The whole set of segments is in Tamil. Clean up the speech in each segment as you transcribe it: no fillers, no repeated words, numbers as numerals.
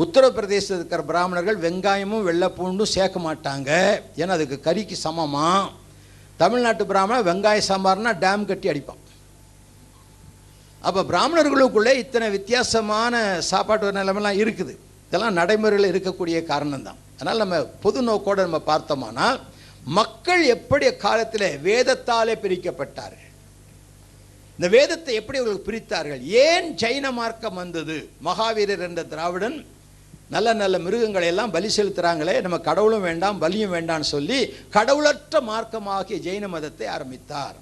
உத்தரப்பிரதேசத்தில் இருக்கிற பிராமணர்கள் வெங்காயமும் வெள்ளைப்பூண்டும் சேர்க்க மாட்டாங்க, ஏன்னா அதுக்கு கறிக்கு சமமாக. தமிழ்நாட்டு பிராமணன் வெங்காய சாம்பார்னா டேம் கட்டி அடிப்பான். அப்போ பிராமணர்களுக்குள்ளே இத்தனை வித்தியாசமான சாப்பாட்டு நிலைமைலாம் இருக்குது. இதெல்லாம் நடைமுறையில் இருக்கக்கூடிய காரணம் தான். அதனால் நம்ம பொது நோக்கோடு நம்ம பார்த்தோம்னா மக்கள் எப்படி காலத்தில் வேதத்தாலே பிரிக்கப்பட்டார்கள், இந்த வேதத்தை எப்படி அவர்கள் பிரித்தார்கள், ஏன் ஜைன மார்க்கம் வந்தது. மகாவீரர் என்ற திராவிடன் நல்ல நல்ல மிருகங்களை எல்லாம் பலி செலுத்துகிறாங்களே, நம்ம கடவுளும் வேண்டாம் பலியும் வேண்டாம்னு சொல்லி கடவுளற்ற மார்க்கமாகிய ஜெயின மதத்தை ஆரம்பித்தார்.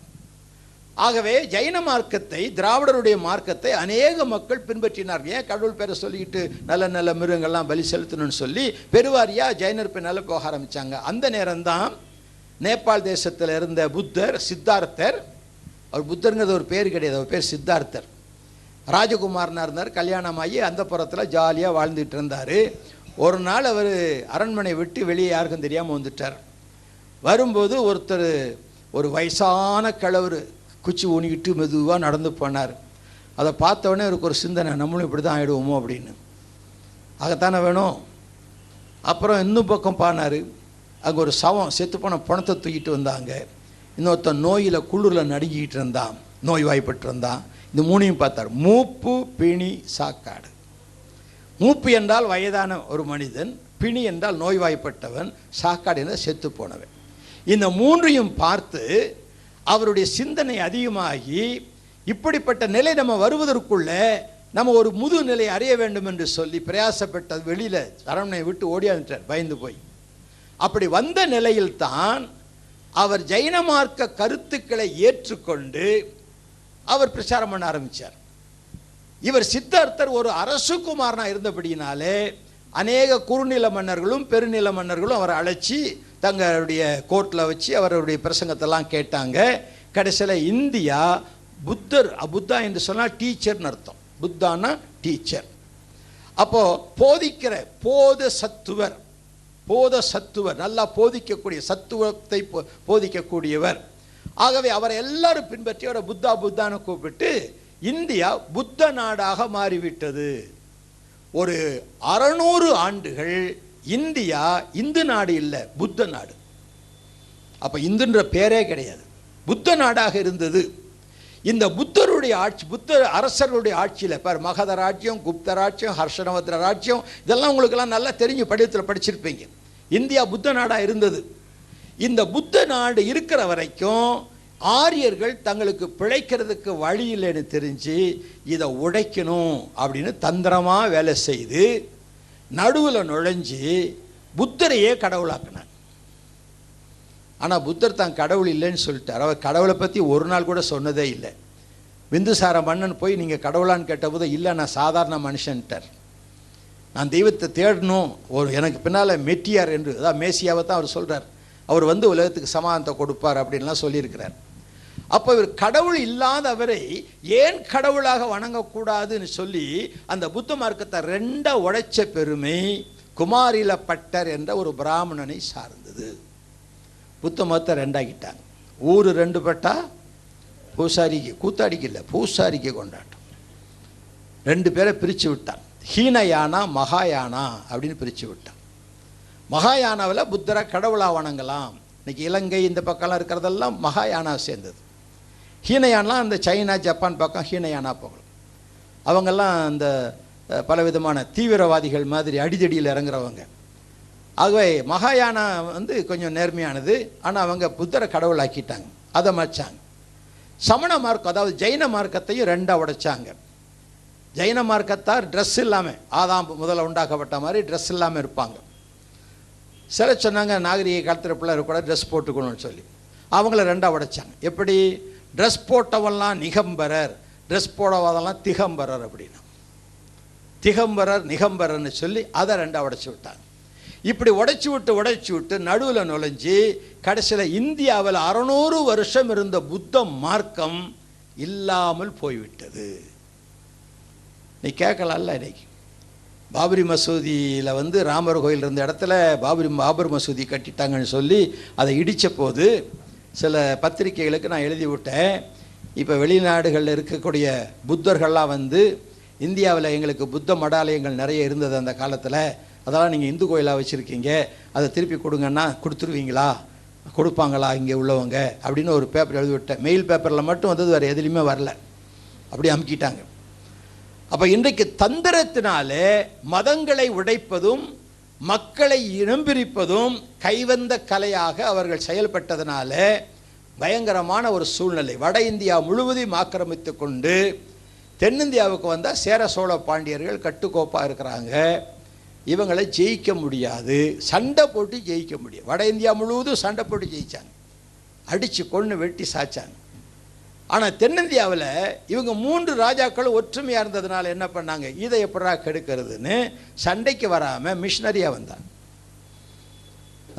ஆகவே ஜைன மார்க்கத்தை, திராவிடருடைய மார்க்கத்தை அநேக மக்கள் பின்பற்றினார். ஏன் கடவுள் பேரை சொல்லிக்கிட்டு நல்ல நல்ல மிருகங்கள்லாம் பலி செலுத்தணும்னு சொல்லி பெருவாரியாக ஜைனர் பின்னால் போக ஆரம்பித்தாங்க. அந்த நேரம்தான் நேபாள் தேசத்தில் இருந்த புத்தர் சித்தார்த்தர், அவர் புத்தருங்கிறது ஒரு பேர் கிடையாது, அவர் பேர் சித்தார்த்தர், ராஜகுமாரனாக இருந்தார். கல்யாணமாகி அந்த புறத்தில் ஜாலியாக வாழ்ந்துட்டு இருந்தார். ஒரு நாள் அவர் அரண்மனை விட்டு வெளியே யாருக்கும் தெரியாமல் வந்துட்டார். வரும்போது ஒருத்தர், ஒரு வயசான கிழவர் குச்சி ஊனிக்கிட்டு மெதுவாக நடந்து போனார். அதை பார்த்தவொடனே அவருக்கு ஒரு சிந்தனை, நம்மளும் இப்படி தான் ஆகிடுவோமோ அப்படின்னு. அதைத்தானே வேணும். அப்புறம் இன்னும் பக்கம் பானார். அங்கே ஒரு சவம், செத்து போன பணத்தை தூக்கிட்டு வந்தாங்க. இன்னொருத்தன் நோயில் குளிரில் நடுங்கிக்கிட்டு இருந்தான், நோய் வாய்ப்பட்டு இருந்தான். இந்த மூணையும் பார்த்தார். மூப்பு, பிணி, சாக்காடு. மூப்பு என்றால் வயதான ஒரு மனிதன், பிணி என்றால் நோய்வாய்ப்பட்டவன், சாக்காடு என்றால் செத்து போனவன். இந்த மூன்றையும் பார்த்து அவருடைய சிந்தனை அதிகமாகி, இப்படிப்பட்ட நிலை நம்ம வருவதற்குள்ள நம்ம ஒரு முது நிலை அறிய வேண்டும் என்று சொல்லி பிரயாசப்பட்ட வெளியில் அரண்மனை விட்டு ஓடியாந்துட்டார் பயந்து போய். அப்படி வந்த நிலையில்தான் அவர் ஜைன மார்க்க கருத்துக்களை ஏற்றுக்கொண்டு அவர் பிரச்சாரம் பண்ண ஆரம்பித்தார். இவர் சித்தார்த்தர் ஒரு அரசுகுமாரனாக இருந்தபடியினாலே அநேக குறுநில மன்னர்களும் பெருநில மன்னர்களும் அவரை அழைச்சி தங்களுடைய கோர்ட்டில் வச்சு அவருடைய பிரசங்கத்தெல்லாம் கேட்டாங்க. கடைசியில் இந்தியா புத்தர், புத்தா என்று சொன்னால் டீச்சர்னு அர்த்தம், புத்தானா டீச்சர். அப்போது போதிக்கிற போத சத்துவர், நல்லா போதிக்கக்கூடிய, சத்துவத்தை போதிக்கக்கூடியவர். ஆகவே அவரை எல்லாரும் பின்பற்றி அவரை புத்தான்னு கூப்பிட்டு இந்தியா புத்த நாடாக மாறிவிட்டது. ஒரு 600 ஆண்டுகள் இந்தியா இந்து நாடு இல்லை, புத்த நாடு. அப்போ இந்துன்ற பேரே கிடையாது, புத்த நாடாக இருந்தது. இந்த புத்தருடைய ஆட்சி, புத்த அரசர்களுடைய ஆட்சியில் பார், மகத ராஜ்யம், குப்த ராஜ்யம், ஹர்ஷனவத்ர ராஜ்யம், இதெல்லாம் உங்களுக்கெல்லாம் நல்லா தெரிஞ்சு படித்தில் படிச்சிருப்பீங்க. இந்தியா புத்த நாடாக இருந்தது. இந்த புத்த நாடு இருக்கிற வரைக்கும் ஆரியர்கள் தங்களுக்கு பிழைக்கிறதுக்கு வழி இல்லைன்னு தெரிஞ்சு இதை உடைக்கணும் அப்படின்னு தந்திரமாக வேலை செய்து நடுவில் நுழைஞ்சு புத்தரையே கடவுளாக்கினாங்க. ஆனால் புத்தர் தான் கடவுள் இல்லைன்னு சொல்லிட்டார். அவர் கடவுளை பற்றி ஒரு நாள் கூட சொன்னதே இல்லை. பிந்துசார மன்னன் போய் நீங்கள் கடவுளான்னு கேட்டபோது இல்லை நான் சாதாரண மனுஷன்ட்டார். நான் தெய்வத்தை தேடணும், ஒரு எனக்கு பின்னால் மெட்டியார் என்று, அதான் மேசியாவை தான் அவர் சொல்கிறார். அவர் வந்து உலகத்துக்கு சமாதானத்தை கொடுப்பார் அப்படின்லாம் சொல்லியிருக்கிறார். அப்போ இவர் கடவுள் இல்லாதவரை ஏன் கடவுளாக வணங்கக்கூடாதுன்னு சொல்லி அந்த புத்த மார்க்கத்தை ரெண்டாக உடைச்ச பெருமை குமாரில பட்டர் என்ற ஒரு பிராமணனை சார்ந்தது. புத்த மதத்தை ரெண்டாக்கிட்டாங்க. ஊர் ரெண்டு பட்டா பூசாரிக்கு, கூத்தாடிக்கு இல்லை, பூசாரிக்கு கொண்டாட்டம். ரெண்டு பேரை பிரித்து விட்டான். ஹீனயானா மகாயானா அப்படின்னு பிரித்து விட்டான். மகாயானாவில் புத்தரை கடவுளாக வணங்கலாம். இன்னைக்கு இலங்கை இந்த பக்கம்லாம் இருக்கிறதெல்லாம் மகாயானா சேர்ந்தது. ஹீனயானா அந்த சைனா ஜப்பான் பக்கம் ஹீனயானா போகலாம். அவங்கெல்லாம் அந்த பலவிதமான தீவிரவாதிகள் மாதிரி அடிதடியில் இறங்குறவங்க. ஆகவே மகாயானா வந்து கொஞ்சம் நேர்மையானது. ஆனால் அவங்க புத்தரை கடவுளாக்கிட்டாங்க, அதை மறைச்சாங்க. சமண மார்க்கம், அதாவது ஜைன மார்க்கத்தையும் ரெண்டாக உடைச்சாங்க. ஜைன மார்க்கத்தார் ட்ரெஸ் இல்லாமல், ஆதாம் முதல்ல உண்டாக்கப்பட்ட மாதிரி ட்ரெஸ் இல்லாமல் இருப்பாங்க. சில சொன்னாங்க நாகரிக காலத்தில் பிள்ளை கூட ட்ரெஸ் போட்டுக்கணும்னு சொல்லி அவங்கள ரெண்டாக உடைச்சாங்க. எப்படி? ட்ரெஸ் போட்டவெல்லாம் நிகம்பரர், ட்ரெஸ் போடவாதெல்லாம் திகம்பரர் அப்படின்னா, திகம்பரர் நிகம்பரர்னு சொல்லி அதை ரெண்டாக உடைச்சி விட்டாங்க. இப்படி உடைச்சி விட்டு நடுவில் நுழைஞ்சி கடைசியில் இந்தியாவில் 600 வருஷம் இருந்த புத்த மார்க்கம் இல்லாமல் போய்விட்டது. நீ கேட்கலாம்ல, இன்னைக்கு பாபரி மசூதியில் வந்து ராமர் கோயில் இருந்த இடத்துல பாபர் மசூதி கட்டிட்டாங்கன்னு சொல்லி அதை இடித்த போது சில பத்திரிகைகளுக்கு நான் எழுதி விட்டேன். இப்போ வெளிநாடுகளில் இருக்கக்கூடிய புத்தர்கள்லாம் வந்து இந்தியாவில் எங்களுக்கு புத்த மடாலயங்கள் நிறைய இருந்தது அந்த காலத்தில், அதெல்லாம் நீங்கள் இந்து கோயிலாக வச்சுருக்கீங்க, அதை திருப்பி கொடுங்கன்னா கொடுத்துருவீங்களா, கொடுப்பாங்களா இங்கே உள்ளவங்க அப்படின்னு ஒரு பேப்பர் எழுதிவிட்டேன். மெயில் பேப்பரில் மட்டும் வந்தது, வேறு எதுலேயுமே வரல, அப்படி அமுக்கிட்டாங்க. அப்போ இன்றைக்கு தந்திரத்தினாலே மதங்களை உடைப்பதும் மக்களை இனம்பிரிப்பதும் கைவந்த கலையாக அவர்கள் செயல்பட்டதுனால பயங்கரமான ஒரு சூழ்நிலை. வட இந்தியா முழுவதையும் ஆக்கிரமித்து கொண்டு தென்னிந்தியாவுக்கு வந்தால் சேர சோழ பாண்டியர்கள் கட்டுக்கோப்பாக இருக்கிறாங்க. இவங்களை ஜெயிக்க முடியாது, சண்டை போட்டு ஜெயிக்க முடியும். வட இந்தியா முழுவதும் சண்டை போட்டு ஜெயித்தாங்க, அடித்து கொன்று வெட்டி சாய்ச்சாங்க. ஆனால் தென்னிந்தியாவில் இவங்க 3 ராஜாக்கள் ஒற்றுமையாக இருந்ததுனால என்ன பண்ணாங்க, இதை எப்படா கெடுக்கிறதுன்னு சண்டைக்கு வராமல் மிஷினரியாக வந்தாங்க.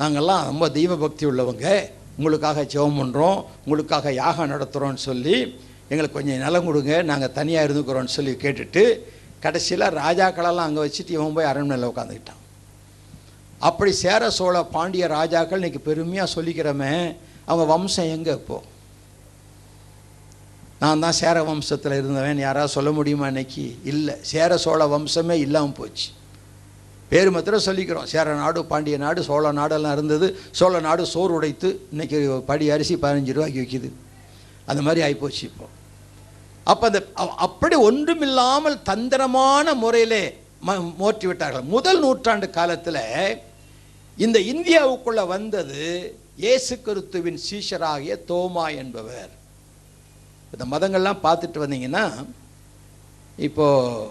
நாங்கள்லாம் ரொம்ப தெய்வ பக்தி உள்ளவங்க, உங்களுக்காக ஜெபம் பண்ணுறோம், உங்களுக்காக யாகம் நடத்துகிறோன்னு சொல்லி எங்களுக்கு கொஞ்சம் நிலம் கொடுங்க, நாங்கள் தனியாக இருந்துக்கிறோன்னு சொல்லி கேட்டுட்டு கடைசியில் ராஜாக்களெல்லாம் அங்கே வச்சுட்டு இவன் போய் அரண்மனையில் உட்காந்துக்கிட்டான். அப்படி சேர சோழ பாண்டிய ராஜாக்கள் இன்றைக்கி பெருமையாக சொல்லிக்கிறோமே, அவங்க வம்சம் எங்கே இப்போது? நான் தான் சேர வம்சத்தில் இருந்தவன் யாராவது சொல்ல முடியுமா? இன்னைக்கு இல்லை, சேர சோழ வம்சமே இல்லாமல் போச்சு. பேர் மாத்திரம் சொல்லிக்கிறோம், சேர நாடு பாண்டிய நாடு சோழ நாடெல்லாம் இருந்தது. சோழ நாடு சோறு உடைத்து இன்றைக்கி படி அரிசி 15 ரூபாய்க்கு விற்கிது, அந்த மாதிரி ஆகிப்போச்சு இப்போ. அப்போ அந்த அப்படி ஒன்றுமில்லாமல் தந்திரமான முறையிலே மோற்றி விட்டார்கள். முதல் நூற்றாண்டு காலத்தில் இந்த இந்தியாவுக்குள்ளே வந்தது இயேசு கிறிஸ்துவின் சீஷராகிய தோமா என்பவர். இந்த மதங்கள்லாம் பார்த்துட்டு வந்தீங்கன்னா, இப்போது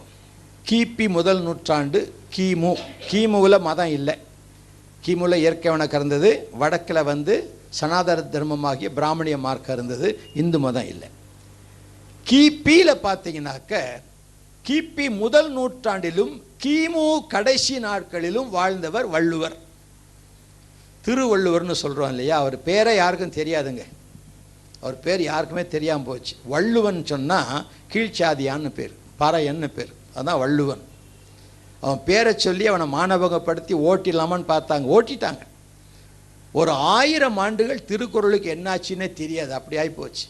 கிபி முதல் நூற்றாண்டு கிமுவில் மதம் இல்லை. கிமுவில் இயற்கை வணக்கம் இருந்தது, வடக்கில் வந்து சனாதன தர்மமாகிய பிராமணிய மார்க்கம் இருந்தது, இந்து மதம் இல்லை. கிபியில் பார்த்தீங்கன்னாக்க கிபி முதல் நூற்றாண்டிலும் கிமு கடைசி நாட்களிலும் வாழ்ந்தவர் வள்ளுவர். திருவள்ளுவர்னு சொல்கிறோம் இல்லையா, அவர் பேரை யாருக்கும் தெரியாதுங்க, அவர் பேர் யாருக்குமே தெரியாமல் போச்சு. வள்ளுவன் சொன்னால் கீழ்ச்சாதியான்னு பேர், பறையன்னு பேர், அதுதான் வள்ளுவன். அவன் பேரை சொல்லி அவனை மானபகப்படுத்தி ஓட்டிடலாமான்னு பார்த்தாங்க, ஓட்டிட்டாங்க. ஒரு 1000 ஆண்டுகள் திருக்குறளுக்கு என்னாச்சுன்னே தெரியாது, அப்படி ஆகி போச்சு.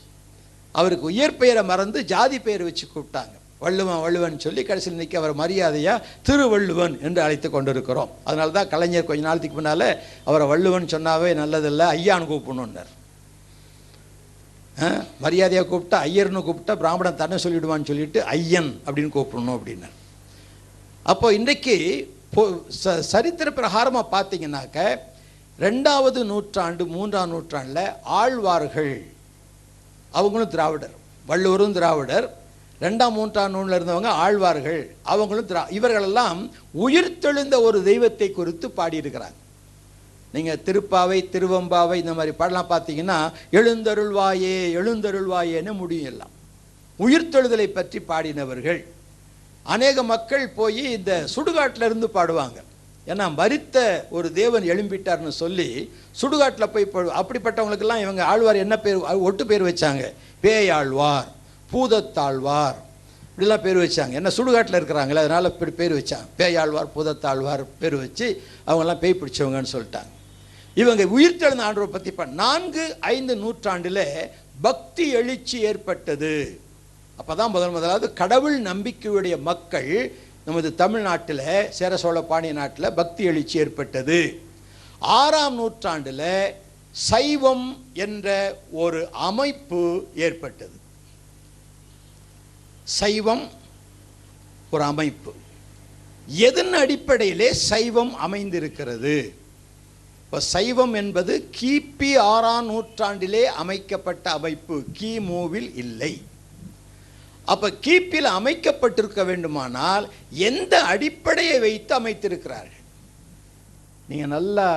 அவருக்கு இயற்பெயரை மறந்து ஜாதி பெயர் வச்சு கூப்பிட்டாங்க, வள்ளுவன் வள்ளுவன் சொல்லி கடைசியில் நிற்க அவர் மரியாதையாக திருவள்ளுவன் என்று அழைத்து கொண்டிருக்கிறோம். அதனால தான் கலைஞர் கொஞ்ச நாளத்துக்கு முன்னால் அவரை வள்ளுவன் சொன்னாவே நல்லதில்லை, ஐயான்னு கூப்பிடணுன்னார். மரியாதையாக கூப்பிட்டா ஐயர்னு கூப்பிட்டா பிராமணன் தன்னை சொல்லிவிடுவான்னு சொல்லிட்டு ஐயன் அப்படின்னு கூப்பிடணும் அப்படின்னார். அப்போ இன்றைக்கு சரித்திர பிரகாரமாக பார்த்தீங்கன்னாக்க 2வது நூற்றாண்டு 3ஆம் நூற்றாண்டில் ஆழ்வார்கள், அவங்களும் திராவிடர், வள்ளுவரும் திராவிடர். 2ஆம் 3ஆம் நூலில் இருந்தவங்க ஆழ்வார்கள், அவங்களும் இவர்களெல்லாம் உயிர்த்தெழுந்த ஒரு தெய்வத்தை குறித்து பாடியிருக்கிறாங்க. நீங்கள் திருப்பாவை திருவம்பாவை இந்த மாதிரி பாடலாம் பார்த்தீங்கன்னா எழுந்தருள்வாயே எழுந்தருள்வாயேன்னு முடியும். எல்லாம் உயிர்த்தெழுதலை பற்றி பாடினவர்கள். அநேக மக்கள் போய் இந்த சுடுகாட்டில் இருந்து பாடுவாங்க, ஏன்னா மரித்த ஒரு தேவன் எழும்பிட்டார்னு சொல்லி சுடுகாட்டில் போய் அப்படிப்பட்டவங்களுக்கெல்லாம் இவங்க ஆழ்வார் என்ன பேர் ஒட்டு பேர் வச்சாங்க, பேயாழ்வார் பூதத்தாழ்வார் இப்படிலாம் பேர் வச்சாங்க. என்ன சுடுகாட்டில் இருக்கிறாங்களே அதனால் இப்படி பேர் வச்சாங்க, பேயாழ்வார் பூதத்தாழ்வார் பேர் வச்சு அவங்கெல்லாம் பேய் பிடிச்சவங்கன்னு சொல்லிட்டாங்க. இவங்க உயிர்த்தெழுந்த ஆண்டவரை பற்றி 4-5 நூற்றாண்டில் பக்தி எழுச்சி ஏற்பட்டது. அப்போ தான் முதலாவது கடவுள் நம்பிக்கையுடைய மக்கள் நமது தமிழ்நாட்டில் சேர சோழ பாண்டிய நாட்டில் பக்தி எழுச்சி ஏற்பட்டது. 6ஆம் நூற்றாண்டில் சைவம் என்ற ஒரு அமைப்பு ஏற்பட்டது. சைவம் ஒரு அமைப்பு, எதன் அடிப்படையிலே சைவம் அமைந்திருக்கிறது? இப்போ சைவம் என்பது கிபி 6ஆம் நூற்றாண்டிலே அமைக்கப்பட்ட அமைப்பு, கிமுவில் இல்லை. அப்போ கிபியில் அமைக்கப்பட்டிருக்க வேண்டுமானால் எந்த அடிப்படையை வைத்து அமைத்திருக்கிறார்கள்? நீங்கள் நல்லா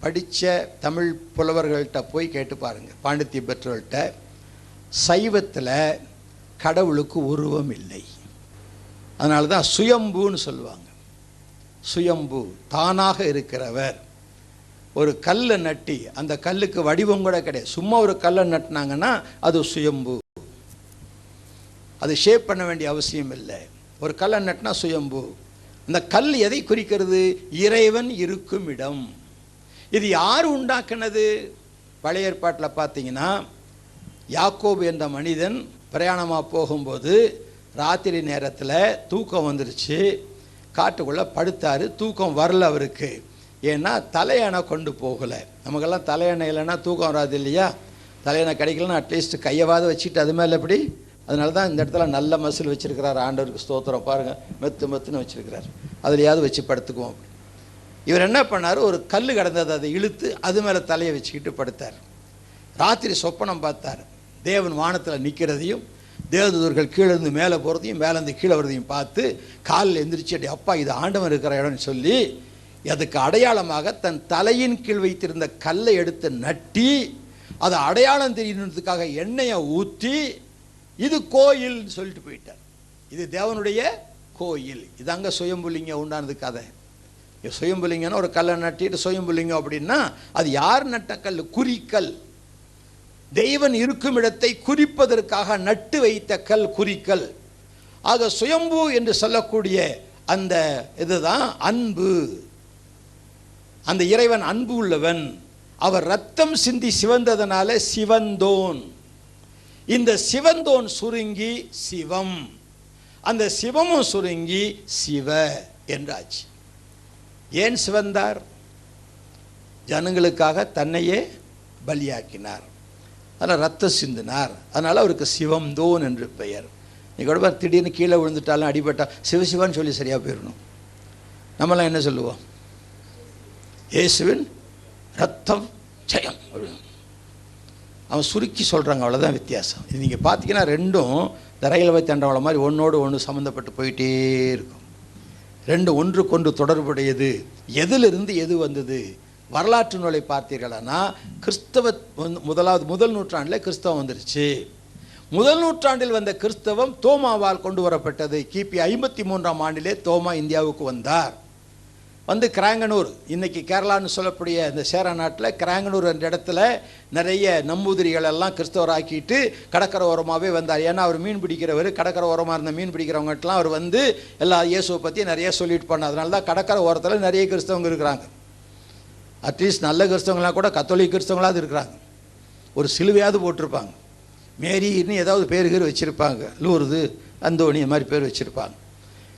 படித்த தமிழ் புலவர்கள்ட்ட போய் கேட்டு பாருங்கள், பாண்டித்ய பெற்றவர்கள்ட்ட. சைவத்தில் கடவுளுக்கு உருவம் இல்லை, அதனால தான் சுயம்புன்னு சொல்லுவாங்க. சுயம்பு தானாக இருக்கிறவர். ஒரு கல்லை நட்டி அந்த கல்லுக்கு வடிவம் கூட கிடையாது, சும்மா ஒரு கல்லை நட்டினாங்கன்னா அது சுயம்பு, அது ஷேப் பண்ண வேண்டிய அவசியம் இல்லை. ஒரு கல்லை நட்டினா சுயம்பு. அந்த கல் எதை குறிக்கிறது? இறைவன் இருக்கும் இடம். இது யார் உண்டாக்குனது? பழைய ஏற்பாட்டில் பார்த்தீங்கன்னா யாக்கோபு என்ற மனிதன் பிரயாணமாக போகும்போது ராத்திரி நேரத்தில் தூக்கம் வந்துருச்சு, காட்டுக்குள்ளே படுத்தார். தூக்கம் வரல அவருக்கு. ஏன்னா தலையணை கொண்டு போகலை. நமக்கெல்லாம் தலையணை இல்லைன்னா தூக்கம் வராது இல்லையா? தலையணை கிடைக்கலன்னா அட்லீஸ்ட் கையவாத வச்சுட்டு அது மேலே எப்படி. அதனால தான் இந்த இடத்துல நல்ல மசில் வச்சுருக்கிறார். ஆண்டவருக்கு ஸ்தோத்திரம். பாருங்கள், மெத்துன்னு வச்சுருக்கிறார். அதுலையாவது வச்சு படுத்துக்குவோம். இவர் என்ன பண்ணார், ஒரு கல் கிடந்தது, அதை இழுத்து அது மேலே தலையை வச்சுக்கிட்டு படுத்தார். ராத்திரி சொப்பனம் பார்த்தார். தேவன் வானத்தில் நிற்கிறதையும் தேவதூதர்கள் கீழே இருந்து மேலே போகிறதையும் மேலேருந்து கீழே வரதையும் பார்த்து காலில் எந்திரிச்சு, அப்பா இது ஆண்டவன் இருக்கிற இடம்னு சொல்லி அதுக்கு அடையாளமாக தன் தலையின் கீழ் வைத்திருந்த கல்லை எடுத்து நட்டி அதை அடையாளம் தெரியணுன்றதுக்காக எண்ணெயை ஊற்றி இது கோயில் சொல்லிட்டு போயிட்டார். இது தேவனுடைய கோயில். இதாங்க சுயம்புலிங்க உண்டானது கதை. சுயம்புலிங்கன்னா ஒரு கல்லை நட்டிட்டு சுயம்புலிங்கம் அப்படின்னா அது யார் நட்ட கல்? குறிக்கல். தெய்வன் இருக்கும் இடத்தை குறிப்பதற்காக நட்டு வைத்த கல் குறிக்கல். ஆக சுயம்பு என்று சொல்லக்கூடிய அந்த இதுதான் அன்பு. அந்த இறைவன் அன்பு உள்ளவன். அவர் ரத்தம் சிந்தி சிவந்ததனால சிவந்தோன். இந்த சிவந்தோன் சுருங்கி சிவம், அந்த சிவமும் சுருங்கி சிவ என்றாச்சு. ஏன் சிவந்தார்? ஜனங்களுக்காக தன்னையே பலியாக்கினார். அதில் ரத்தம் சிந்தினார். அதனால் அவருக்கு சிவந்தோன் என்று பெயர். நீ கூட திடீர்னு கீழே விழுந்துட்டாலும் அடிபட்டா சிவசிவான்னு சொல்லி சரியாக போயிடணும். நம்மளாம் என்ன சொல்லுவோம்? இயேசுவின் ரத்தம் ஜெயம். அவன் சுருக்கி சொல்கிறாங்க, அவ்வளோதான் வித்தியாசம். இது நீங்கள் பார்த்தீங்கன்னா ரெண்டும் இந்த ரயில்வே தண்டவாளம் மாதிரி ஒன்றோடு ஒன்று சம்மந்தப்பட்டு போயிட்டே இருக்கும். ரெண்டு ஒன்றுக்கொன்று தொடர்புடையது. எதிலிருந்து எது வந்தது? வரலாற்று நூலை பார்த்தீர்களானா கிறிஸ்தவ முதல் நூற்றாண்டில் கிறிஸ்தவம் வந்துருச்சு. முதல் நூற்றாண்டில் வந்த கிறிஸ்தவம் தோமாவால் கொண்டு வரப்பட்டது. கிபி 53ஆம் ஆண்டிலே தோமா இந்தியாவுக்கு வந்தார். வந்து கிராங்கனூர், இன்னைக்கு கேரளான்னு சொல்லக்கூடிய இந்த சேர நாட்டில் கிராங்கனூர் என்ற இடத்துல நிறைய நம்பூதிரிகள் எல்லாம் கிறிஸ்தவராக்கிட்டு கடற்கரை ஓரமாகவே வந்தார். ஏன்னா அவர் மீன் பிடிக்கிறவர், கடற்கரை ஓரமாக இருந்த மீன் பிடிக்கிறவங்கட்டெலாம் அவர் வந்து எல்லா இயேசுவை பற்றி நிறைய சொல்லிட்டு பண்ணார். அதனால தான் கடற்கரை ஓரத்தில் நிறைய கிறிஸ்தவங்க இருக்கிறாங்க. அட்லீஸ்ட் நல்ல கிறிஸ்தவங்களாம் கூட கத்தோலிக் கிறிஸ்தவங்களாவது இருக்கிறாங்க. ஒரு சிலுவையாவது போட்டிருப்பாங்க. மேரின்னு ஏதாவது பேர் வச்சுருப்பாங்க. லூர்து, அந்தோணி, இந்த மாதிரி பேர் வச்சுருப்பாங்க.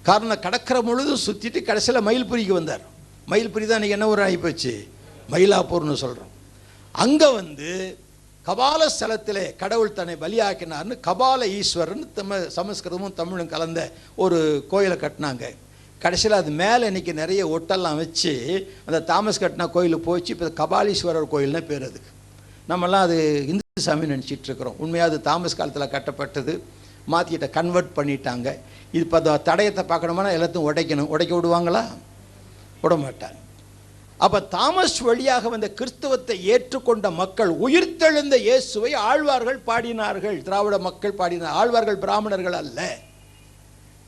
காரணம் கடற்கரை முழுதும் சுற்றிட்டு கடைசியில் மயில்புரிக்கு வந்தார். மயில்புரி தான் இன்றைக்கி என்ன ஒரு ஆகிப்போச்சு, மயிலாப்பூர்னு சொல்கிறோம். அங்கே வந்து கபால ஸ்தலத்திலே கடவுள் தன்னை பலியாக்கினார்னு கபால ஈஸ்வரன் சமஸ்கிருதமும் தமிழும் கலந்த ஒரு கோயிலை கட்டினாங்க. கடைசியில் அது மேலே இன்றைக்கி நிறைய ஒட்டெல்லாம் வச்சு அந்த தாமஸ் கட்டின கோயிலுக்கு போச்சு. இப்போ கபாலீஸ்வரர் கோயில்னு பேர் அதுக்கு. நம்மலாம் அது இந்து சாமி நினச்சிட்டு இருக்கிறோம். உண்மையாக அது தாமஸ் காலத்தில் கட்டப்பட்டது. மாற்றிக்கிட்ட கன்வெர்ட் பண்ணிட்டாங்க. இது இப்போ தடயத்தை பார்க்கணுமானா எல்லாத்தையும் உடைக்க விடுவாங்களா? விட மாட்டாங்க. அப்போ தாமஸ் வழியாக வந்த கிறிஸ்தவத்தை ஏற்றுக்கொண்ட மக்கள் உயிர்த்தெழுந்த இயேசுவை ஆழ்வார்கள் பாடினார்கள். திராவிட மக்கள் பாடினார். ஆழ்வார்கள் பிராமணர்கள் அல்ல,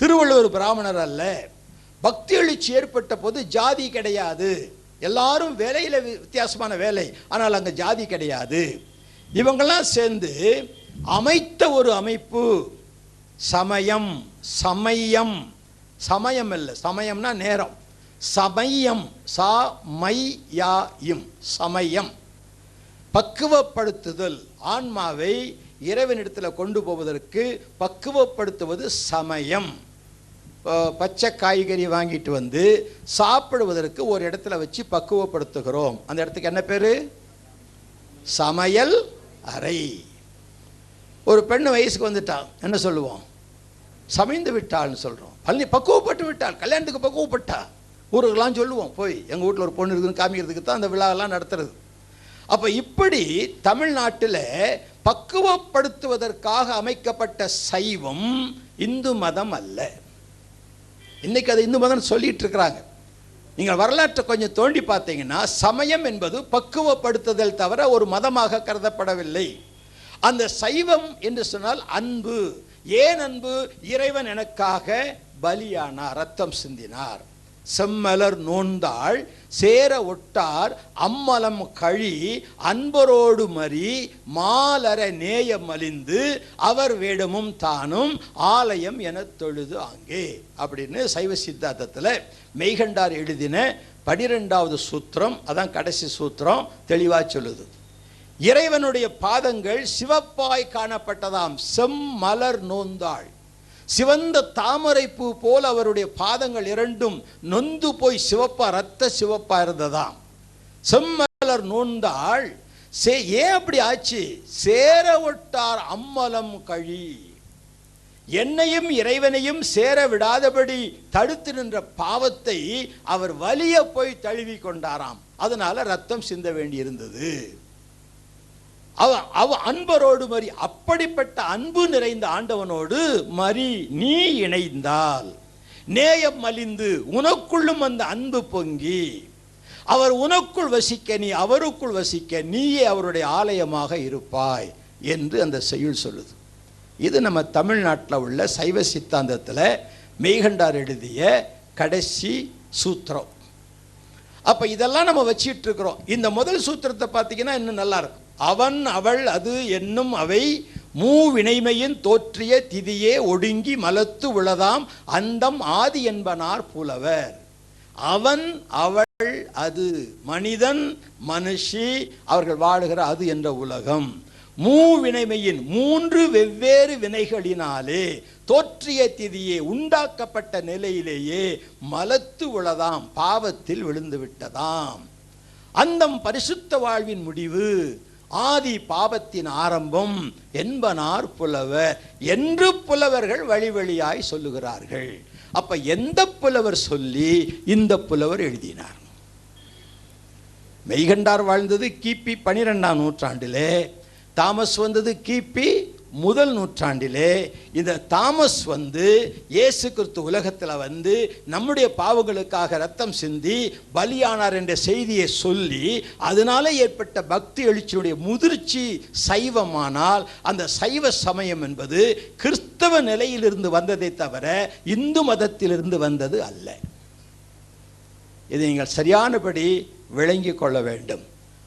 திருவள்ளுவர் பிராமணர் அல்ல. பக்தி எழுச்சி ஏற்பட்ட போது ஜாதி கிடையாது. எல்லாரும் வேலையில் வித்தியாசமான வேலை, ஆனால் அங்கே ஜாதி கிடையாது. இவங்கெல்லாம் சேர்ந்து அமைத்த ஒரு அமைப்பு சமயம். சமயம் சமயம் இல்லை, சமயம்னா நேரம். சமயம் சமயம் சமயம் பக்குவப்படுத்துதல். ஆன்மாவை இறைவனிடத்தில் கொண்டு போவதற்கு பக்குவப்படுத்துவது சமயம். பச்சை காய்கறி வாங்கிட்டு வந்து சாப்பிடுவதற்கு ஒரு இடத்துல வச்சு பக்குவப்படுத்துகிறோம். அந்த இடத்துக்கு என்ன பேர்? சமையல் அறை. ஒரு பெண்ணு வயசுக்கு வந்துட்டான், என்ன சொல்லுவோம்? சமைந்து விட்டாள்னு சொல்கிறோம். பக்குவப்பட்டு விட்டாள், கல்யாணத்துக்கு பக்குவப்பட்டா ஊருக்கெல்லாம் சொல்லுவோம். போய் எங்கள் வீட்டில் ஒரு பொண்ணு இருக்குதுன்னு காமிக்கிறதுக்கு தான் அந்த விழாவெல்லாம் நடத்துறது. அப்போ இப்படி தமிழ்நாட்டில் பக்குவப்படுத்துவதற்காக அமைக்கப்பட்ட சைவம் இந்து மதம் அல்ல. இன்னைக்கு அது இந்து மதம் சொல்லிட்டு இருக்கிறாங்க. நீங்கள் வரலாற்றை கொஞ்சம் தோண்டி பார்த்தீங்கன்னா சமயம் என்பது பக்குவப்படுத்துதல் தவிர ஒரு மதமாக கருதப்படவில்லை. அந்த சைவம் என்று சொன்னால் அன்பு. ஏன் அன்பு? இறைவன் எனக்காக பலியானார், ரத்தம் சிந்தினார். செம்மலர் நோந்தாள் சேர ஒட்டார் அம்மலம் கழி அன்பரோடு மறி மாலர நேயம் மலிந்து அவர் வேடமும் தானும் ஆலயம் என தொழுது ஆங்கே அப்படின்னு சைவ சித்தாந்தத்தில் மெய்கண்டார் எழுதின 12வது சூத்திரம், அதான் கடைசி சூத்திரம், தெளிவாக சொல்லுது. இறைவனுடைய பாதங்கள் சிவப்பாய் காணப்பட்டதாம். செம்மலர் நோந்தாள். சிவந்த தாமரை பூ போல் அவருடைய பாதங்கள் இரண்டும் நொந்து போய் சிவப்பா, இரத்த சிவப்பா இருந்ததாம். செம்மலர் நோந்தாள். ஏன் அப்படி ஆச்சு? சேர ஒட்டார் அம்மலம் கழி. என்னையும் இறைவனையும் சேர விடாதபடி தடுத்து நின்ற பாவத்தை அவர் வலிய போய் தழுவி கொண்டாராம். அதனால ரத்தம் சிந்த வேண்டி இருந்தது. அவ அன்பரோடு மரி, அப்படிப்பட்ட அன்பு நிறைந்த ஆண்டவனோடு மரி நீ இணைந்தால் நேயம் மலிந்து உனக்குள்ளும் அந்த அன்பு பொங்கி அவர் உனக்குள் வசிக்க நீ அவருக்குள் வசிக்க நீயே அவருடைய ஆலயமாக இருப்பாய் என்று அந்த செய்யுள் சொல்லுது. இது நம்ம தமிழ்நாட்டில் உள்ள சைவ சித்தாந்தத்தில் மெய்கண்டார் எழுதிய கடைசி சூத்திரம். அப்போ இதெல்லாம் நம்ம வச்சிட்டு இருக்கிறோம். இந்த முதல் சூத்திரத்தை பார்த்தீங்கன்னா இன்னும் நல்லா இருக்கும். அவன் அவள் அது என்னும் அவை மூவினைமையின் தோற்றிய திதியே ஒடுங்கி மலத்து உளதாம் அந்தம் ஆதி என்பனார் புலவர். அவன் அவள் அது மனிதன் மனுஷி அவர்கள் வாழுகிற அது என்ற உலகம் மூவினைமையின் மூன்று வெவ்வேறு வினைகளினாலே தோற்றிய திதியே உண்டாக்கப்பட்ட நிலையிலேயே மலத்து உளதாம் பாவத்தில் விழுந்து விட்டதாம். அந்தம் பரிசுத்த வாழ்வின் முடிவு ஆதி பாவத்தின் ஆரம்பம் என்பனார் புலவர் என்று புலவர்கள் வழி வழியாய் சொல்லுகிறார்கள். அப்ப எந்த புலவர் சொல்லி இந்த புலவர் எழுதினார்? மெய்கண்டார் வாழ்ந்தது கிபி 12ஆம் நூற்றாண்டிலே, தாமஸ் வந்தது கிபி 1 நூற்றாண்டிலே. இந்த தாமஸ் இயேசு கிறிஸ்து உலகத்தில் நம்முடைய பாவங்களுக்காக ரத்தம் சிந்தி பலியானார் என்ற செய்தியை சொல்லி அதனால ஏற்பட்ட பக்தி எழுச்சியுடைய முதிர்ச்சி சைவமானால் அந்த சைவ சமயம் என்பது கிறிஸ்தவ நிலையிலிருந்து வந்ததை தவிர இந்து மதத்திலிருந்து வந்தது அல்ல. இதை நீங்கள் சரியானபடி விளங்கிக் கொள்ள வேண்டும்.